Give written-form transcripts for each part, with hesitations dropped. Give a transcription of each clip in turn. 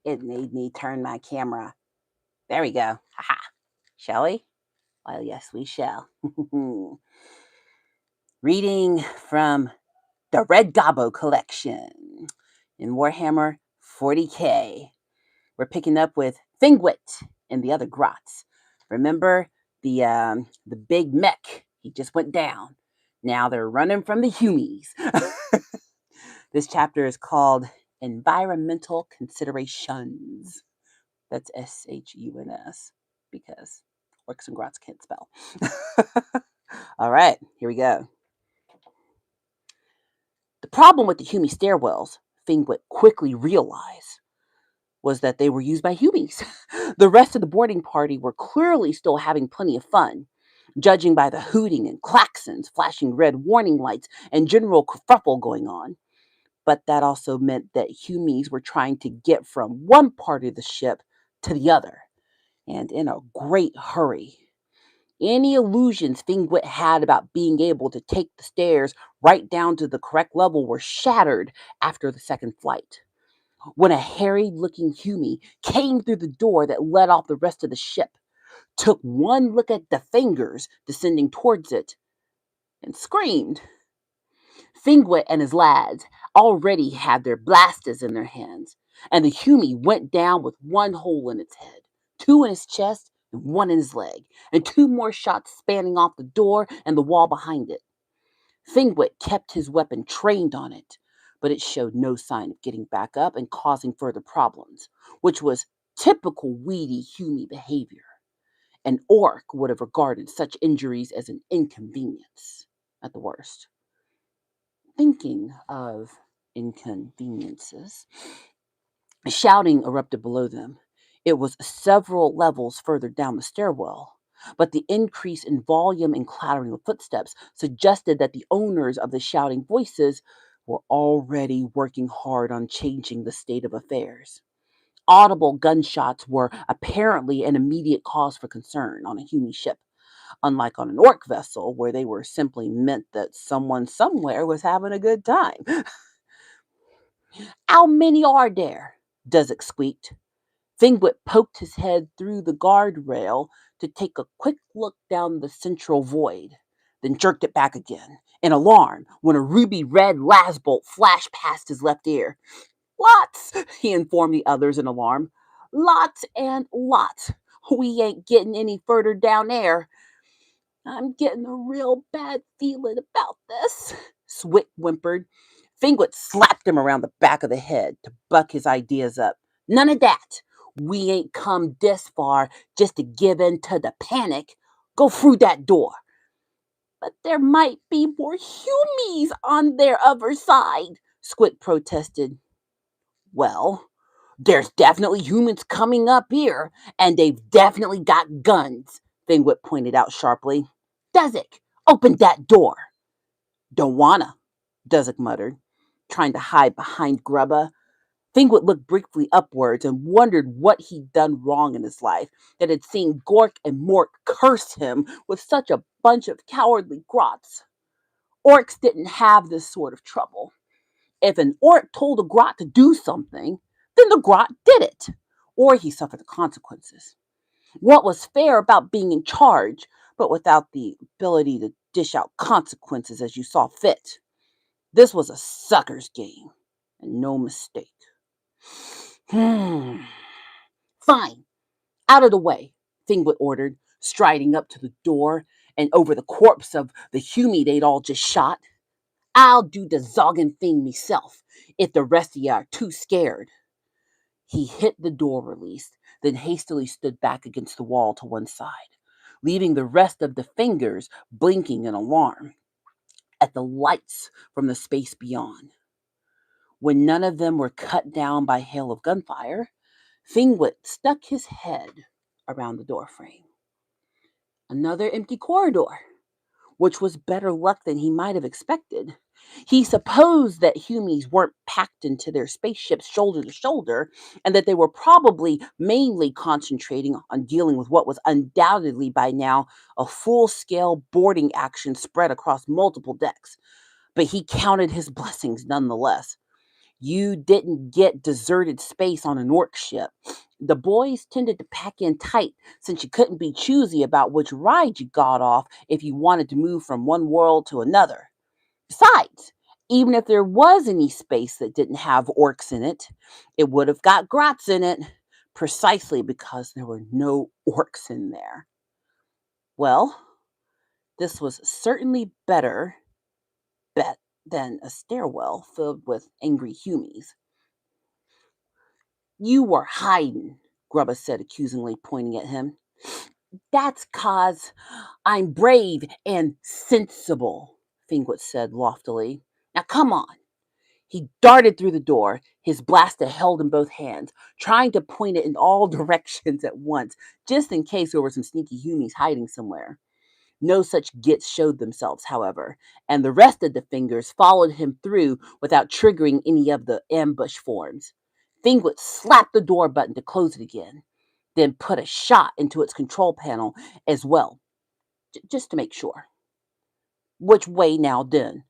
It made me turn my camera. There we go. Haha. Shall we? Well, yes, we shall. Reading from the REDD GABBO collection in Warhammer 40K. We're picking up with Fingwit and the other Grots. Remember the big mech? He just went down. Now they're running from the Humies. This chapter is called Environmental Considerations. That's SHUNS because orcs and Grots can't spell. All right, here we go. The problem with the Humie stairwells, Fingwit quickly realized, was that they were used by Humies. The rest of the boarding party were clearly still having plenty of fun, judging by the hooting and klaxons, flashing red warning lights, and general kerfuffle going on. But that also meant that Humies were trying to get from one part of the ship to the other, and in a great hurry. Any illusions Fingwit had about being able to take the stairs right down to the correct level were shattered after the second flight. When a harried-looking Humie came through the door that led off the rest of the ship, took one look at the fingers descending towards it, and screamed. Fingwit and his lads already had their blasters in their hands, and the Humie went down with one hole in its head, two in his chest, and one in his leg, and two more shots spanning off the door and the wall behind it. Fingwit kept his weapon trained on it, but it showed no sign of getting back up and causing further problems, which was typical weedy Humie behavior. An orc would have regarded such injuries as an inconvenience, at the worst. Thinking of inconveniences, shouting erupted below them. It was several levels further down the stairwell, but the increase in volume and clattering of footsteps suggested that the owners of the shouting voices were already working hard on changing the state of affairs. Audible gunshots were apparently an immediate cause for concern on a Humie ship, unlike on an orc vessel where they were simply meant that someone somewhere was having a good time. How many are there? Duzzik squeaked. Fingwit poked his head through the guardrail to take a quick look down the central void, then jerked it back again, in alarm, when a ruby-red lasbolt flashed past his left ear. Lots, he informed the others in alarm. Lots and lots. We ain't getting any further down there. I'm getting a real bad feeling about this, Swit whimpered. Fingwit slapped him around the back of the head to buck his ideas up. None of that. We ain't come this far just to give in to the panic. Go through that door. But there might be more Humies on their other side, Squid protested. Well, there's definitely humans coming up here, and they've definitely got guns, Fingwit pointed out sharply. Duzzik, open that door. Don't wanna, Duzzik muttered, trying to hide behind Grubba. Fingwit looked briefly upwards and wondered what he'd done wrong in his life that had seen Gork and Mork curse him with such a bunch of cowardly grots. Orcs didn't have this sort of trouble. If an orc told a grot to do something, then the grot did it, or he suffered the consequences. What was fair about being in charge, but without the ability to dish out consequences as you saw fit? This was a sucker's game, and no mistake. Fine, out of the way, Fingwit ordered, striding up to the door and over the corpse of the Humie they'd all just shot. I'll do the zogging thing myself, if the rest of you are too scared. He hit the door release, then hastily stood back against the wall to one side, leaving the rest of the fingers blinking in alarm at the lights from the space beyond. When none of them were cut down by hail of gunfire, Fingwit stuck his head around the doorframe. Another empty corridor, which was better luck than he might have expected. He supposed that Humies weren't packed into their spaceships shoulder to shoulder, and that they were probably mainly concentrating on dealing with what was undoubtedly by now a full-scale boarding action spread across multiple decks. But he counted his blessings nonetheless. You didn't get deserted space on an orc ship. The boys tended to pack in tight since you couldn't be choosy about which ride you got off if you wanted to move from one world to another. Besides, even if there was any space that didn't have orcs in it, it would have got grots in it, precisely because there were no orcs in there. Well, this was certainly better bet than a stairwell filled with angry humies. You were hiding, Grubba said accusingly, pointing at him. That's 'cause I'm brave and sensible, Fingwit said loftily. Now come on. He darted through the door, his blaster held in both hands, trying to point it in all directions at once, just in case there were some sneaky humies hiding somewhere. No such gits showed themselves, however, and the rest of the fingers followed him through without triggering any of the ambush forms. Fingwit slapped the door button to close it again, then put a shot into its control panel as well, just to make sure. Which way now, then?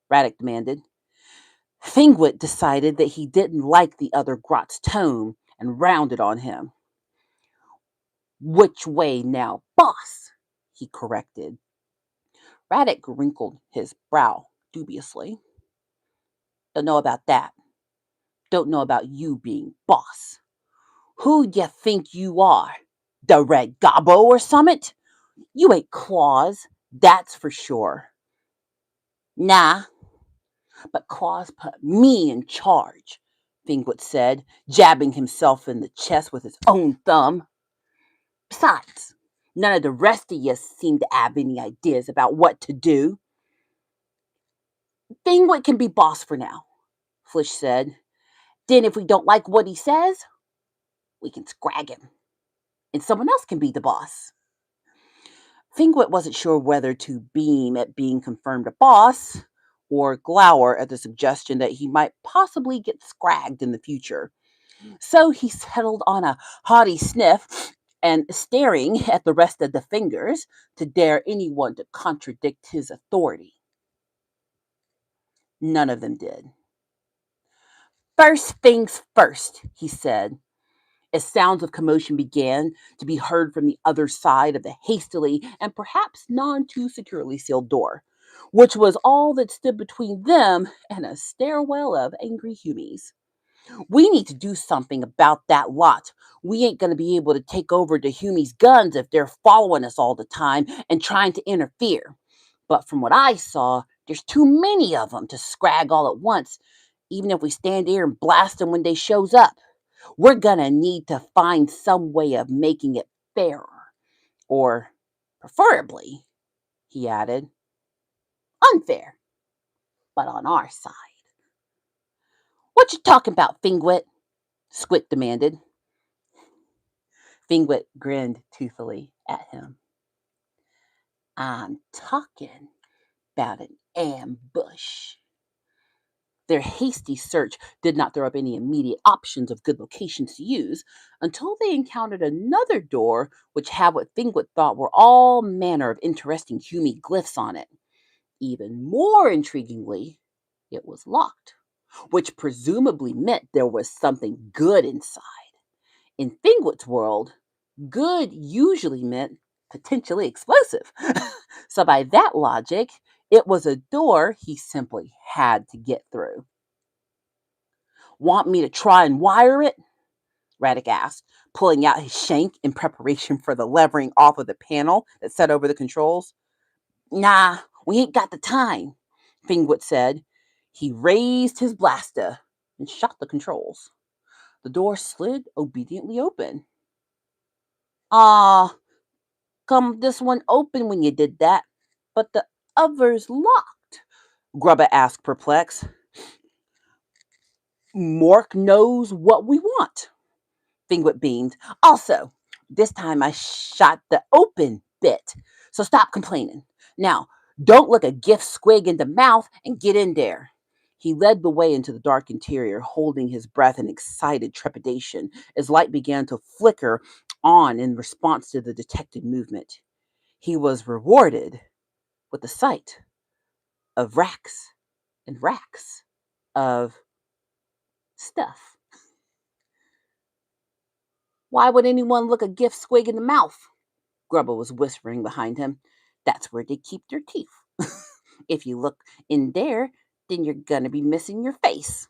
Braddock demanded. Fingwit decided that he didn't like the other Grot's tone and rounded on him. Which way now, boss? He corrected. Braddock wrinkled his brow dubiously. Don't know about that. Don't know about you being boss. Who d'ye think you are? The Red Gabbo or summit? You ain't Claus, that's for sure. Nah, but Claus put me in charge, Fingwit said, jabbing himself in the chest with his own thumb. Besides, none of the rest of you seem to have any ideas about what to do. Fingwit can be boss for now, Flish said. Then if we don't like what he says, we can scrag him, and someone else can be the boss. Fingwit wasn't sure whether to beam at being confirmed a boss or glower at the suggestion that he might possibly get scragged in the future. So he settled on a haughty sniff and staring at the rest of the fingers to dare anyone to contradict his authority. None of them did. First things first, he said, as sounds of commotion began to be heard from the other side of the hastily and perhaps none too securely sealed door, which was all that stood between them and a stairwell of angry humies. We need to do something about that lot. We ain't going to be able to take over the humies' guns if they're following us all the time and trying to interfere. But from what I saw, there's too many of them to scrag all at once, even if we stand here and blast them when they shows up. We're gonna need to find some way of making it fairer, or preferably, he added, unfair, but on our side. What you talking about, Fingwit? Squit demanded. Fingwit grinned toothily at him. I'm talking about an ambush. Their hasty search did not throw up any immediate options of good locations to use until they encountered another door which had what Fingwit thought were all manner of interesting Humy glyphs on it. Even more intriguingly, it was locked, which presumably meant there was something good inside. In Fingwit's world, good usually meant potentially explosive. So, by that logic, it was a door he simply had to get through. Want me to try and wire it? Raddick asked, pulling out his shank in preparation for the levering off of the panel that set over the controls. Nah, we ain't got the time, Fingwit said. He raised his blaster and shot the controls. The door slid obediently open. Ah, come this one open when you did that, but the other's locked, Grubba asked, perplexed. Mork knows what we want, Fingwit beamed. Also, this time I shot the open bit, so stop complaining. Now, don't look a gift squig in the mouth and get in there. He led the way into the dark interior, holding his breath in excited trepidation as light began to flicker on in response to the detected movement. He was rewarded with the sight of racks and racks of stuff. Why would anyone look a gift squig in the mouth? Grubba was whispering behind him. That's where they keep their teeth. If you look in there, then you're gonna be missing your face.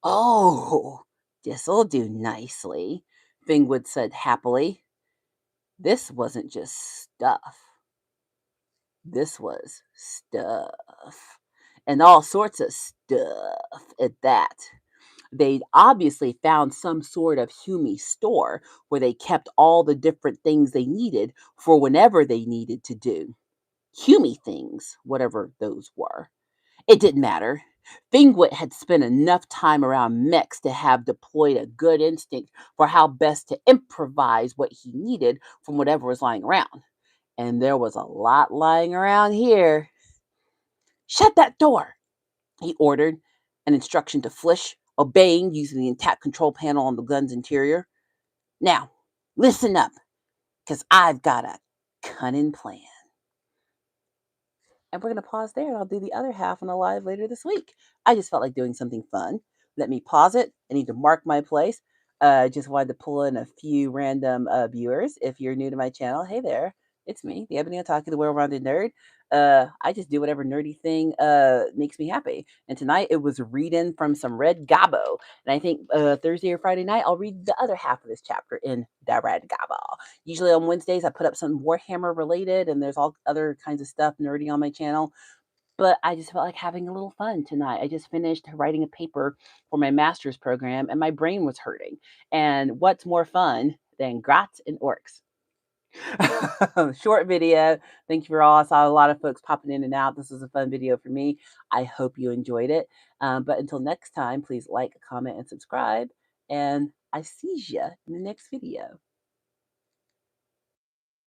Oh, this'll do nicely, Fingwood said happily. This wasn't just stuff. This was stuff. And all sorts of stuff at that. They'd obviously found some sort of Humy store where they kept all the different things they needed for whenever they needed to do Humy things, whatever those were. It didn't matter. Fingwit had spent enough time around mechs to have deployed a good instinct for how best to improvise what he needed from whatever was lying around. And there was a lot lying around here. Shut that door, he ordered, an instruction to Flish, obeying using the intact control panel on the gun's interior. Now, listen up, because I've got a cunning plan. And we're going to pause there and I'll do the other half on a live later this week. I just felt like doing something fun. Let me pause it. I need to mark my place. Just wanted to pull in a few random viewers. If you're new to my channel, hey there, it's me, the Ebony Talking, the well-rounded nerd. I just do whatever nerdy thing makes me happy. And tonight it was reading from some REDD GABBO. And I think Thursday or Friday night, I'll read the other half of this chapter in the REDD GABBO. Usually on Wednesdays, I put up something Warhammer related, and there's all other kinds of stuff nerdy on my channel. But I just felt like having a little fun tonight. I just finished writing a paper for my master's program, and my brain was hurting. And what's more fun than Grots and Orcs? Short video. Thank you for all. I saw a lot of folks popping in and out. This was a fun video for me. I hope you enjoyed it. But until next time, please like, comment, and subscribe. And I see you in the next video.